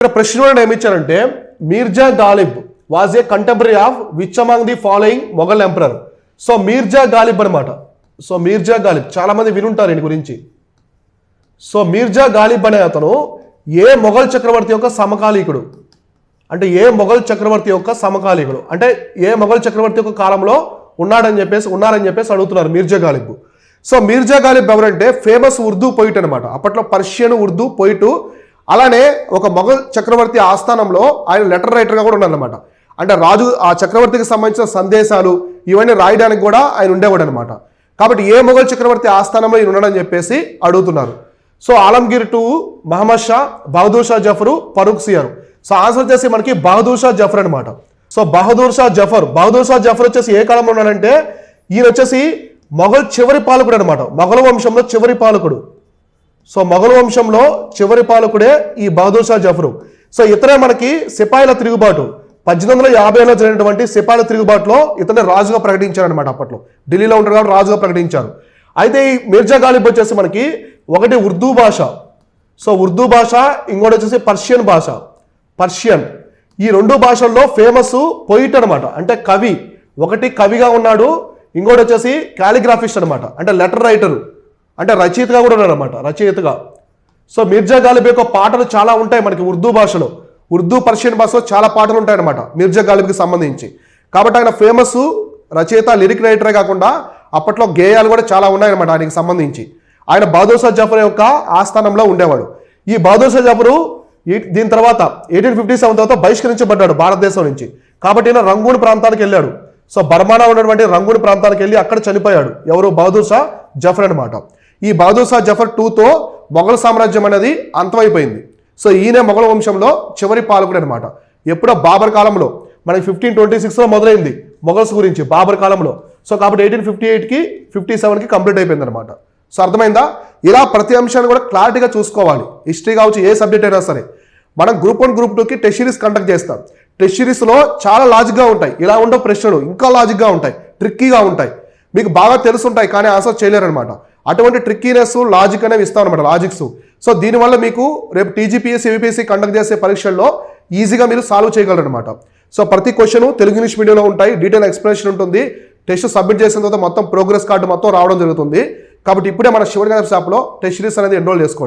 ఇక్కడ ప్రశ్న ఏమి ఇచ్చారంటే Mirza Ghalib was a contemporary of which among the following Mughal emperor. So Mirza Ghalib అనమాట. సో మీర్జా గాలిబ్ చాలా మంది వినుంటారు దీని గురించి. సో మీర్జా గాలిబ్ అనే అతను ఏ మొఘల్ చక్రవర్తి యొక్క సమకాలీకుడు అంటే ఏ మొఘల్ చక్రవర్తి యొక్క సమకాలీకుడు అంటే ఏ మొఘల్ చక్రవర్తి యొక్క కాలంలో ఉన్నారని చెప్పేసి అడుగుతున్నారు మీర్జా గాలిబ్. సో మీర్జా గాలిబ్ ఎవరంటే ఫేమస్ ఉర్దూ పోయిట్ అనమాట. అప్పట్లో పర్షియన్ ఉర్దూ పోయిటు. అలానే ఒక మొఘల్ చక్రవర్తి ఆస్థానంలో ఆయన లెటర్ రైటర్గా కూడా ఉన్నారనమాట. అంటే రాజు ఆ చక్రవర్తికి సంబంధించిన సందేశాలు ఇవన్నీ రాయడానికి కూడా ఆయన ఉండేవాడు అనమాట. కాబట్టి ఏ మొఘల్ చక్రవర్తి ఆస్థానంలో ఈయన ఉన్నాడని చెప్పేసి అడుగుతున్నారు. So Alamgir to Muhammad Shah, Bahadur Shah Zafar, Farrukh Siyar. So answer వచ్చేసి మనకి బహదూర్ షా జఫర్ అనమాట. సో బహదూర్ షా జఫర్ వచ్చేసి ఏ కాలంలో ఉన్నాడంటే ఈయన వచ్చేసి మొఘల్ చివరి పాలకుడు అనమాట. మొఘల్ వంశంలో చివరి పాలకుడు. సో మొఘల్ వంశంలో చివరి పాలకుడే ఈ బహదూర్ షా జఫరు. సో ఇతనే మనకి సిపాయిల తిరుగుబాటు 1850లో జరిగినటువంటి సిపాయిల తిరుగుబాటులో ఇతనే రాజుగా ప్రకటించారు అనమాట. అప్పట్లో ఢిల్లీలో ఉంటారు కాబట్టి రాజుగా ప్రకటించారు. అయితే ఈ మీర్జా గాలిబ్ వచ్చేసి మనకి ఒకటి ఉర్దూ భాష, సో ఉర్దూ భాష, ఇంకోటి వచ్చేసి పర్షియన్ భాష. పర్షియన్ ఈ రెండు భాషల్లో ఫేమస్ పోయిట్ అనమాట. అంటే కవి, ఒకటి కవిగా ఉన్నాడు, ఇంకోటి వచ్చేసి కాలిగ్రాఫిస్ట్ అనమాట. అంటే లెటర్ రైటరు, అంటే రచయితగా కూడా ఉన్నాడు అనమాట, రచయితగా. సో మీర్జా గాలిబ్ యొక్క పాటలు చాలా ఉంటాయి మనకి ఉర్దూ భాషలో, ఉర్దూ పర్షియన్ భాషలో చాలా పాటలు ఉంటాయన్నమాట మీర్జా గాలిబ్కి సంబంధించి. కాబట్టి ఆయన ఫేమస్ రచయిత, లిరిక్ రైటరే కాకుండా అప్పట్లో గేయాలు కూడా చాలా ఉన్నాయన్నమాట ఆయనకి సంబంధించి. ఆయన బహదూర్ షా జఫర్ యొక్క ఆస్థానంలో ఉండేవాడు. ఈ బహదూర్ షా జఫరు దీని తర్వాత 1857 తర్వాత బహిష్కరించబడ్డాడు భారతదేశం నుంచి. కాబట్టి ఈయన రంగూన్ ప్రాంతానికి వెళ్ళాడు. సో బర్మాలో ఉన్నటువంటి రంగూన్ ప్రాంతానికి వెళ్ళి అక్కడ చనిపోయాడు. ఎవరు? బహదూర్ షా జఫర్ అనమాట. ఈ బహదూర్ షా జఫర్ 2తో మొఘల్ సామ్రాజ్యం అనేది అంతమైపోయింది. సో ఈయన మొఘల్ వంశంలో చివరి పాలకుడు అనమాట. ఎప్పుడో బాబర్ కాలంలో మనకి 1526లో మొదలైంది మొఘల్స్ గురించి బాబర్ కాలంలో. సో కాబట్టి 1858కి 57కి కంప్లీట్ అయిపోయింది అనమాట. సో అర్థమైందా? ఇలా ప్రతి అంశాన్ని కూడా క్లారిటీగా చూసుకోవాలి. హిస్టరీ కావచ్చు, ఏ సబ్జెక్ట్ అయినా సరే. మనం గ్రూప్ 1 గ్రూప్ 2కి టెస్ట్ సిరీస్ కండక్ట్ చేస్తాం. టెస్ట్ సిరీస్లో చాలా లాజిక్గా ఉంటాయి, ఇలా ఉండవు ప్రశ్నలు, ఇంకా లాజిక్గా ఉంటాయి, ట్రిక్కీగా ఉంటాయి, మీకు బాగా తెలుసుంటాయి కానీ ఆన్సర్ చేయలేరనమాట. అటువంటి ట్రిక్కీనెస్, లాజిక్ అనేవి ఇస్తాం అనమాట, లాజిక్స్. సో దీనివల్ల మీకు రేపు టీజీపీఎస్సీ, యూపీఎస్సీ కండక్ట్ చేసే పరీక్షల్లో ఈజీగా మీరు సాల్వ్ చేయగలరు అనమాట. సో ప్రతి క్వశ్చన్ తెలుగు ఇంగ్లీష్ మీడియంలో ఉంటాయి, డీటెయిల్ ఎక్స్ప్లెనేషన్ ఉంటుంది. టెస్ట్ సబ్మిట్ చేసిన తర్వాత మొత్తం ప్రోగ్రెస్ కార్డు మొత్తం రావడం జరుగుతుంది. కాబట్టి ఇప్పుడే మన శివగణేష్ యాప్లో టెస్ట్ సిరీస్ అనేది ఎన్రోల్ చేసుకోండి.